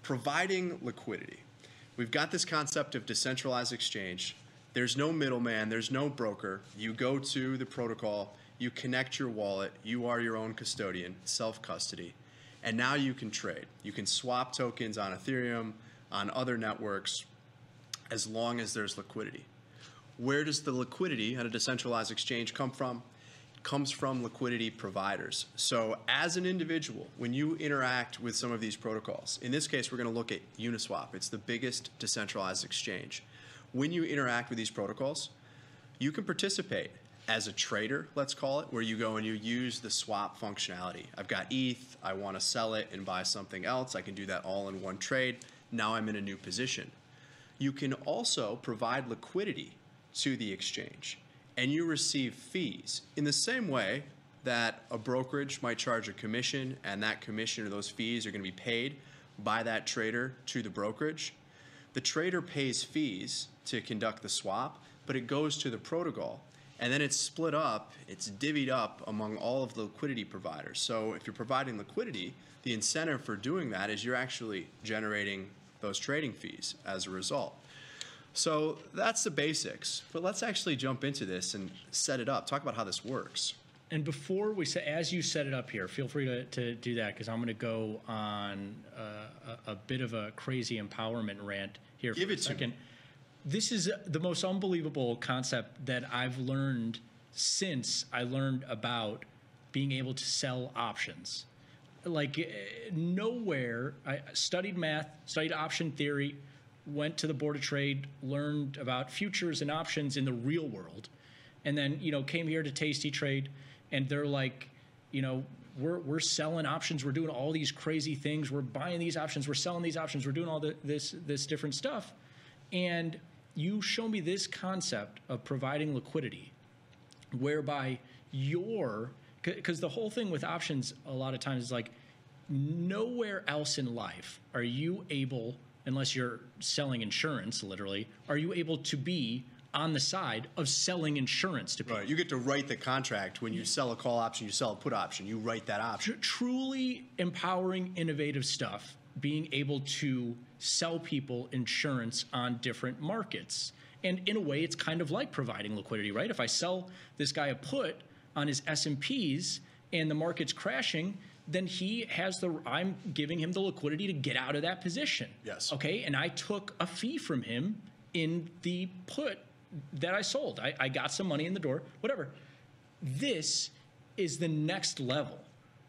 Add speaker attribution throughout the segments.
Speaker 1: providing liquidity. We've got this concept of decentralized exchange. There's no middleman, there's no broker. You go to the protocol, you connect your wallet, you are your own custodian, self-custody, and now you can trade. You can swap tokens on Ethereum, on other networks, as long as there's liquidity. Where does the liquidity at a decentralized exchange come from? It comes from liquidity providers. So as an individual, when you interact with some of these protocols, in this case, we're going to look at Uniswap. It's the biggest decentralized exchange. When you interact with these protocols, you can participate as a trader, let's call it, where you go and you use the swap functionality. I've got ETH, I want to sell it and buy something else. I can do that all in one trade. Now I'm in a new position. You can also provide liquidity to the exchange, and you receive fees in the same way that a brokerage might charge a commission, and that commission or those fees are going to be paid by that trader to the brokerage. The trader pays fees to conduct the swap, but it goes to the protocol, and then it's split up, it's divvied up among all of the liquidity providers. So if you're providing liquidity, the incentive for doing that is you're actually generating those trading fees as a result. So that's the basics, but let's actually jump into this and set it up. Talk about how this works.
Speaker 2: And before we say, as you set it up here, feel free to do that, because I'm going to go on a bit of a crazy empowerment rant here for a second. This is the most unbelievable concept that I've learned since I learned about being able to sell options. Like nowhere, I studied math, studied option theory, went to the Board of Trade, learned about futures and options in the real world, and then, you know, came here to Tasty Trade, and they're like, you know, we're selling options, we're doing all these crazy things, we're buying these options, we're selling these options, we're doing all this different stuff. And you show me this concept of providing liquidity, whereby because the whole thing with options a lot of times is like, nowhere else in life are you able, unless you're selling insurance, literally, are you able to be on the side of selling insurance to people.
Speaker 1: Right. You get to write the contract. When you sell a call option, you sell a put option. You write that option.
Speaker 2: Truly empowering, innovative stuff, being able to sell people insurance on different markets. And in a way, it's kind of like providing liquidity, right? If I sell this guy a put on his S&Ps and the market's crashing, then he has I'm giving him the liquidity to get out of that position.
Speaker 1: Yes.
Speaker 2: Okay, and I took a fee from him in the put that I sold. I got some money in the door, whatever. This is the next level,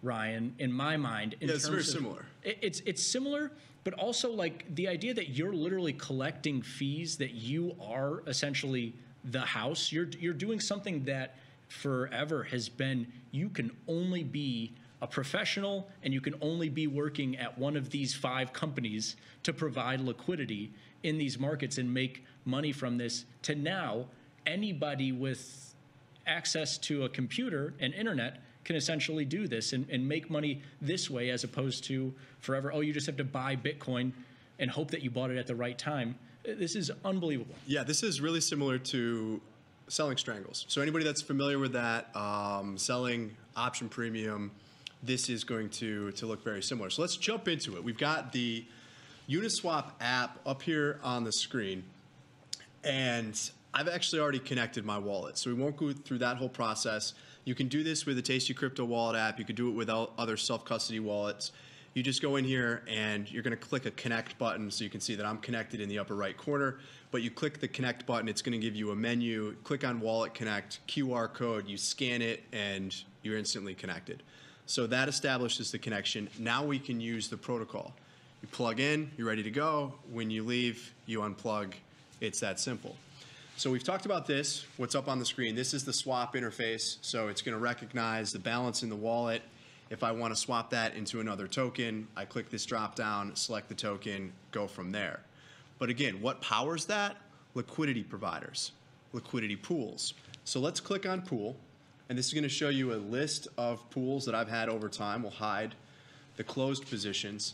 Speaker 2: Ryan, in my mind.
Speaker 1: Yeah, it's very similar.
Speaker 2: It's similar, but also like the idea that you're literally collecting fees, that you are essentially the house. You're doing something that forever has been, you can only be a professional and you can only be working at one of these 5 companies to provide liquidity in these markets and make money from this, to now anybody with access to a computer and internet can essentially do this and make money this way, as opposed to forever, oh, you just have to buy Bitcoin and hope that you bought it at the right time. This is unbelievable.
Speaker 1: Yeah, this is really similar to selling strangles. So anybody that's familiar with that, selling option premium, this is going to look very similar. So let's jump into it. We've got the Uniswap app up here on the screen, and I've actually already connected my wallet, so we won't go through that whole process. You can do this with the tastycrypto wallet app. You can do it with other self-custody wallets. You just go in here and you're going to click a connect button, so you can see that I'm connected in the upper right corner. But you click the connect button, it's going to give you a menu. Click on wallet connect, QR code, you scan it, and you're instantly connected. So that establishes the connection. Now we can use the protocol. You plug in, you're ready to go. When you leave, you unplug. It's that simple. So we've talked about this, what's up on the screen. This is the swap interface. So it's going to recognize the balance in the wallet. If I want to swap that into another token, I click this drop down, select the token, go from there. But again, what powers that? Liquidity providers, liquidity pools. So let's click on pool. And this is going to show you a list of pools that I've had over time. We'll hide the closed positions.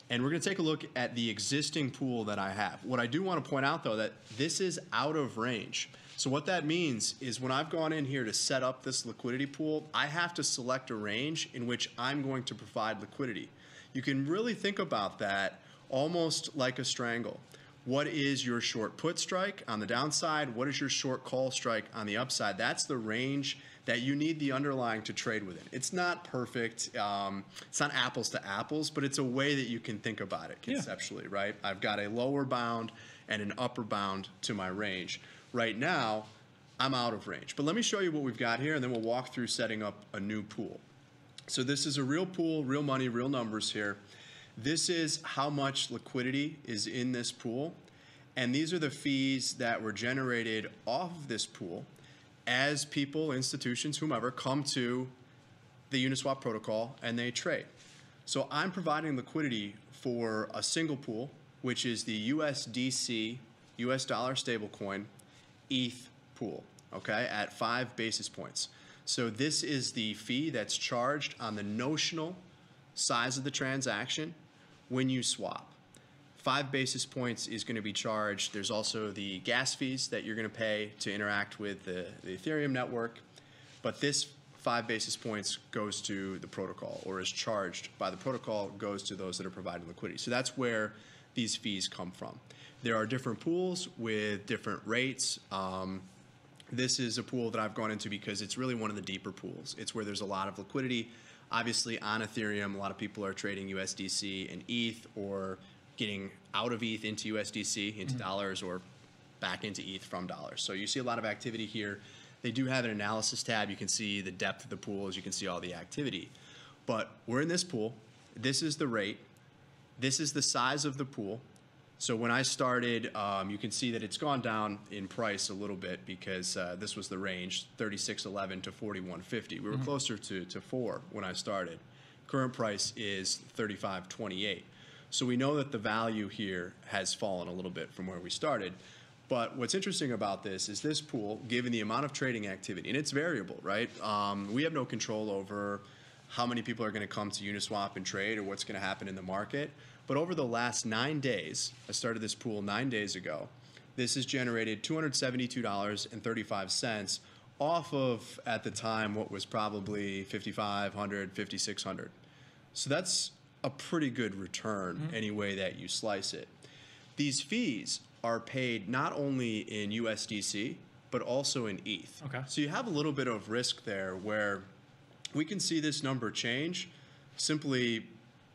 Speaker 1: And we're going to take a look at the existing pool that I have. What I do want to point out, though, that this is out of range. So what that means is when I've gone in here to set up this liquidity pool, I have to select a range in which I'm going to provide liquidity. You can really think about that almost like a strangle. What is your short put strike on the downside? What is your short call strike on the upside? That's the range that you need the underlying to trade within. It's not perfect. It's not apples to apples, but it's a way that you can think about it conceptually, right? I've got a lower bound and an upper bound to my range. Right now, I'm out of range. But let me show you what we've got here, and then we'll walk through setting up a new pool. So this is a real pool, real money, real numbers here. This is how much liquidity is in this pool, and these are the fees that were generated off of this pool as people, institutions, whomever, come to the Uniswap protocol and they trade. So I'm providing liquidity for a single pool, which is the USDC, US dollar stablecoin, ETH pool, okay, at 5 basis points. So this is the fee that's charged on the notional size of the transaction when you swap. 5 basis points is going to be charged. There's also the gas fees that you're going to pay to interact with the Ethereum network. But this 5 basis points goes to the protocol, or is charged by the protocol, goes to those that are providing liquidity. So that's where these fees come from. There are different pools with different rates. This is a pool that I've gone into because it's really one of the deeper pools. It's where there's a lot of liquidity. Obviously, on Ethereum, a lot of people are trading USDC and ETH, or getting out of ETH into USDC, into dollars, or back into ETH from dollars. So you see a lot of activity here. They do have an analysis tab. You can see the depth of the pools. You can see all the activity. But we're in this pool. This is the rate. This is the size of the pool. So when I started, you can see that it's gone down in price a little bit because this was the range, 36.11 to 41.50. We were closer to 4 when I started. Current price is 35.28. So we know that the value here has fallen a little bit from where we started. But what's interesting about this is this pool, given the amount of trading activity, and it's variable, right? We have no control over how many people are going to come to Uniswap and trade, or what's going to happen in the market. But over the last 9 days, I started this pool 9 days ago, this has generated $272.35 off of, at the time, what was probably $5,500, $5,600. So that's a pretty good return any way that you slice it. These fees are paid not only in USDC, but also in ETH.
Speaker 2: Okay.
Speaker 1: So you have a little bit of risk there where we can see this number change simply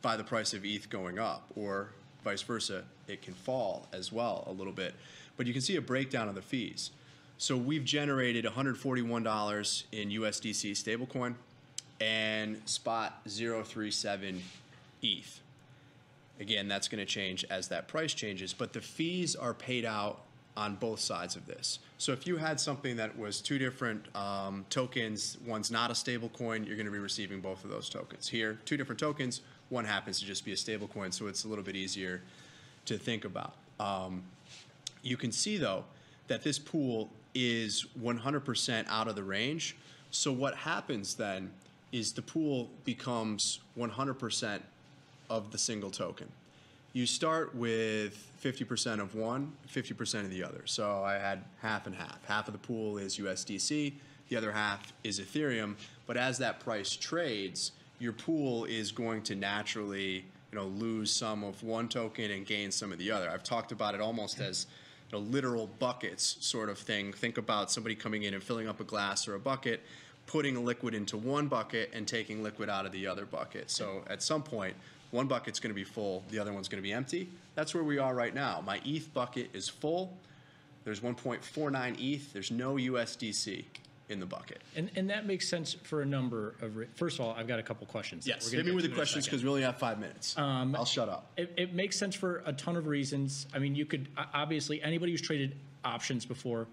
Speaker 1: by the price of ETH going up, or vice versa, it can fall as well a little bit. But you can see a breakdown of the fees. So we've generated $141 in USDC stablecoin and spot 0.37 ETH. Again, that's going to change as that price changes, but the fees are paid out on both sides of this. So if you had something that was 2 different tokens, one's not a stable coin, you're going to be receiving both of those tokens. Here, 2 different tokens, one happens to just be a stable coin, so it's a little bit easier to think about. You can see, though, that this pool is 100% out of the range. So what happens then is the pool becomes 100% of the single token. You start with 50% of one, 50% of the other. So I had half and half. Half of the pool is USDC, the other half is Ethereum. But as that price trades, your pool is going to naturally, lose some of one token and gain some of the other. I've talked about it almost as literal buckets sort of thing. Think about somebody coming in and filling up a glass or a bucket, putting a liquid into one bucket and taking liquid out of the other bucket. So at some point, one bucket's going to be full, the other one's going to be empty. That's where we are right now. My ETH bucket is full. There's 1.49 ETH. There's no USDC in the bucket.
Speaker 2: And that makes sense for a number of first of all, I've got a couple questions.
Speaker 1: Yes, hit me with the questions because we only have 5 minutes. I'll shut up.
Speaker 2: It makes sense for a ton of reasons. I mean, you could obviously, anybody who's traded options before,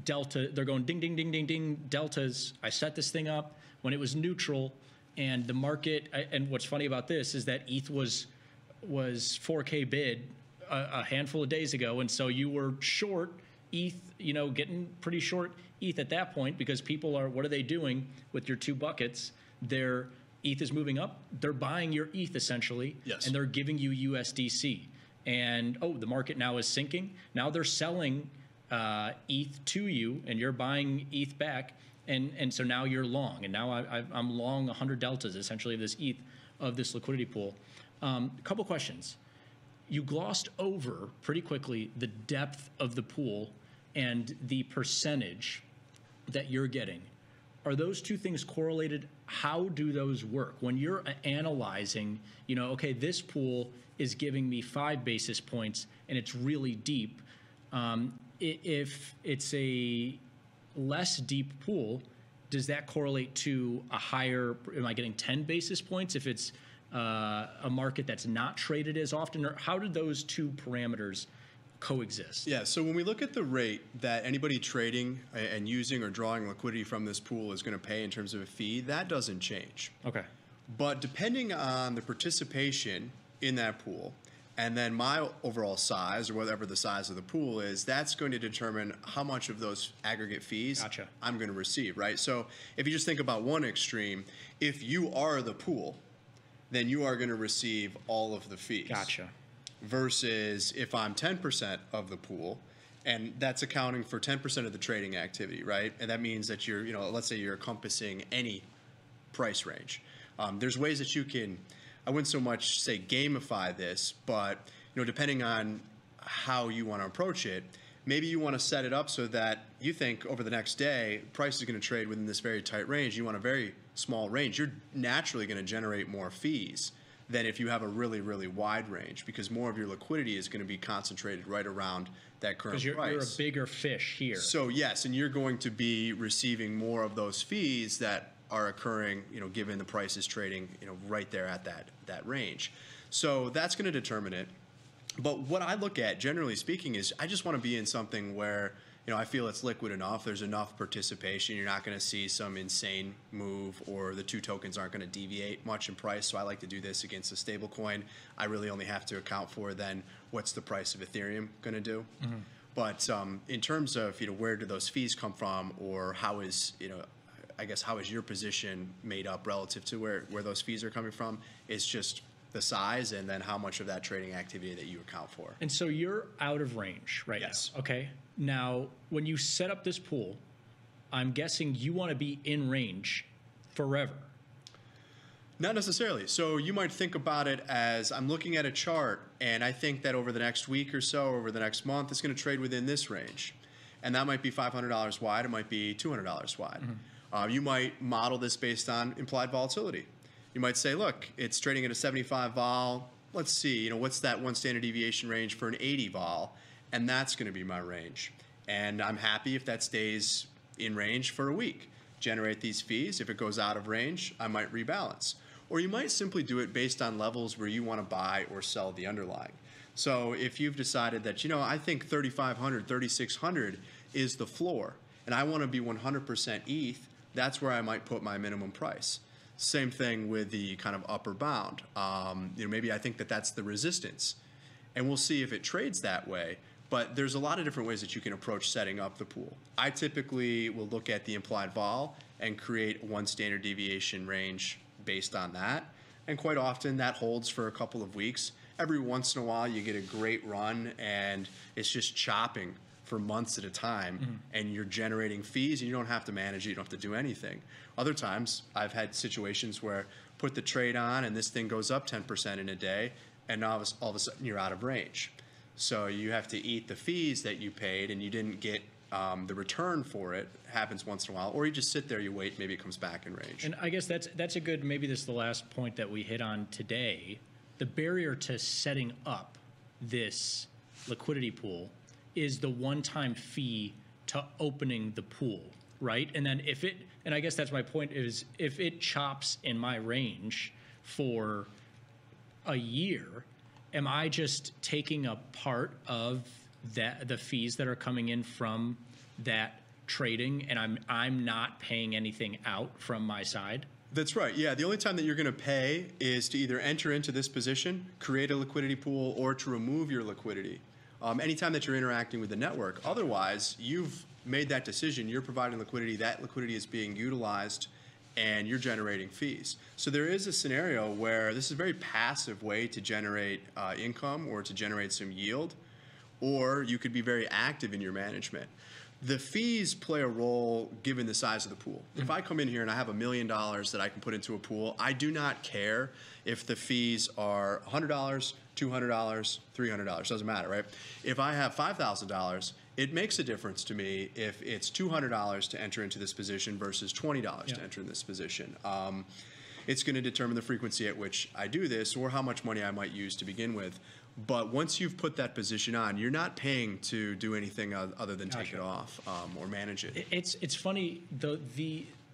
Speaker 2: delta, they're going ding, ding, ding, ding, ding, deltas. I set this thing up when it was neutral, and the market, and what's funny about this is that ETH was 4K bid a handful of days ago, and so you were short ETH, getting pretty short ETH at that point, because people are, what are they doing with your 2 buckets? Their ETH is moving up. They're buying your ETH essentially,
Speaker 1: yes,
Speaker 2: and they're giving you USDC. And the market now is sinking. Now they're selling ETH to you, and you're buying ETH back, and so now you're long. And now I'm long 100 deltas essentially of this ETH, of this liquidity pool. A couple questions. you glossed over pretty quickly the depth of the pool and the percentage that you're getting. Are those two things correlated? How do those work? When you're analyzing, okay, this pool is giving me 5 basis points and it's really deep. If it's a less deep pool, does that correlate to a higher, am I getting 10 basis points if it's a market that's not traded as often? Or how did those two parameters coexist?
Speaker 1: Yeah, so when we look at the rate that anybody trading and using or drawing liquidity from this pool is going to pay in terms of a fee, that doesn't change.
Speaker 2: Okay.
Speaker 1: But depending on the participation in that pool, and then my overall size, or whatever the size of the pool is, that's going to determine how much of those aggregate fees
Speaker 2: Gotcha.
Speaker 1: I'm going to receive, right? So if you just think about one extreme, if you are the pool, then you are going to receive all of the fees.
Speaker 2: Gotcha.
Speaker 1: Versus if I'm 10% of the pool, and that's accounting for 10% of the trading activity, right? And that means that you're, let's say you're encompassing any price range. There's ways that you can, I wouldn't so much say gamify this, but depending on how you want to approach it, maybe you want to set it up so that you think over the next day, price is going to trade within this very tight range. You want a very small range. You're naturally going to generate more fees than if you have a really, really wide range, because more of your liquidity is going to be concentrated right around that current price.
Speaker 2: Because you're a bigger fish here.
Speaker 1: So yes, and you're going to be receiving more of those fees that are occurring, given the price is trading, right there at that range. So that's going to determine it. But what I look at, generally speaking, is I just want to be in something where I feel it's liquid enough, there's enough participation, you're not going to see some insane move, or the two tokens aren't going to deviate much in price. So I like to do this against a stable coin. I really only have to account for then what's the price of Ethereum going to do. Mm-hmm. But in terms of where do those fees come from, or how is I guess how is your position made up relative to where those fees are coming from, it's just the size and then how much of that trading activity that you account for.
Speaker 2: And so you're out of range right
Speaker 1: Yes.
Speaker 2: now. Okay. Now, when you set up this pool, I'm guessing you want to be in range forever.
Speaker 1: Not necessarily. So you might think about it as, I'm looking at a chart and I think that over the next week or so, or over the next month, it's going to trade within this range. And that might be $500 wide. It might be $200 wide. Mm-hmm. You might model this based on implied volatility. You might say, look, it's trading at a 75 vol. Let's see, what's that one standard deviation range for an 80 vol? And that's going to be my range. And I'm happy if that stays in range for a week. Generate these fees. If it goes out of range, I might rebalance. Or you might simply do it based on levels where you want to buy or sell the underlying. So if you've decided that, I think 3,500, 3,600 is the floor, and I want to be 100% ETH, that's where I might put my minimum price. Same thing with the kind of upper bound. Maybe I think that that's the resistance, and we'll see if it trades that way. But there's a lot of different ways that you can approach setting up the pool. I typically will look at the implied vol and create one standard deviation range based on that. And quite often that holds for a couple of weeks. Every once in a while you get a great run and it's just chopping for months at a time, mm-hmm. and you're generating fees and you don't have to manage it, you don't have to do anything. Other times I've had situations where put the trade on and this thing goes up 10% in a day, and now all of a sudden you're out of range. So you have to eat the fees that you paid and you didn't get the return for it. Happens once in a while. Or you just sit there, you wait, maybe it comes back in range.
Speaker 2: And I guess that's a good, maybe this is the last point that we hit on today. The barrier to setting up this liquidity pool is the one-time fee to opening the pool, right? And then and I guess that's my point, is if it chops in my range for a year, am I just taking a part of the fees that are coming in from that trading, and I'm not paying anything out from my side?
Speaker 1: That's right. Yeah, the only time that you're going to pay is to either enter into this position, create a liquidity pool, or to remove your liquidity. Anytime that you're interacting with the network. Otherwise, you've made that decision. You're providing liquidity. That liquidity is being utilized, and you're generating fees. So there is a scenario where this is a very passive way to generate income or to generate some yield, or you could be very active in your management. The fees play a role given the size of the pool. If I come in here and I have $1 million that I can put into a pool, I do not care if the fees are $100, $200, $300. Doesn't matter, right? If I have $5,000, it makes a difference to me if it's $200 to enter into this position versus $20 to enter in this position. It's going to determine the frequency at which I do this or how much money I might use to begin with. But once you've put that position on, you're not paying to do anything other than take it off or manage it.
Speaker 2: It's funny,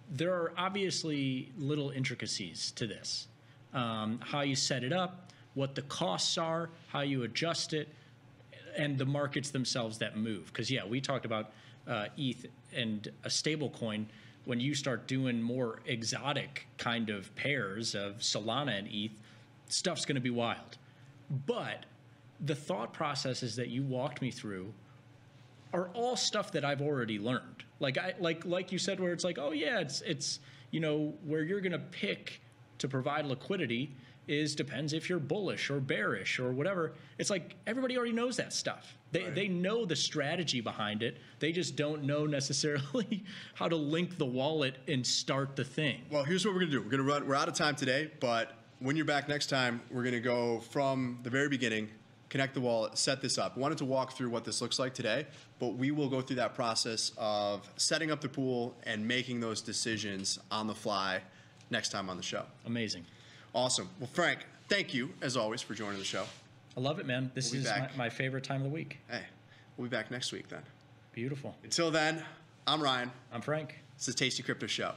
Speaker 2: there are obviously little intricacies to this. How you set it up, what the costs are, how you adjust it, and the markets themselves that move. Because, yeah, we talked about ETH and a stable coin. When you start doing more exotic kind of pairs of Solana and ETH, stuff's going to be wild. But the thought processes that you walked me through are all stuff that I've already learned. Like you said, where it's like, oh yeah, it's where you're going to pick to provide liquidity depends if you're bullish or bearish or whatever. It's like everybody already knows that stuff. They know the strategy behind it. They just don't know necessarily how to link the wallet and start the thing.
Speaker 1: Well, here's what we're going to do. We're out of time today, but when you're back next time, we're going to go from the very beginning, connect the wallet, set this up. I wanted to walk through what this looks like today, but we will go through that process of setting up the pool and making those decisions on the fly next time on the show.
Speaker 2: Amazing.
Speaker 1: Awesome. Well, Frank, thank you, as always, for joining the show.
Speaker 2: I love it, man. This is my favorite time of the week.
Speaker 1: Hey, we'll be back next week then.
Speaker 2: Beautiful.
Speaker 1: Until then, I'm Ryan.
Speaker 2: I'm Frank.
Speaker 1: It's the Tasty Crypto Show.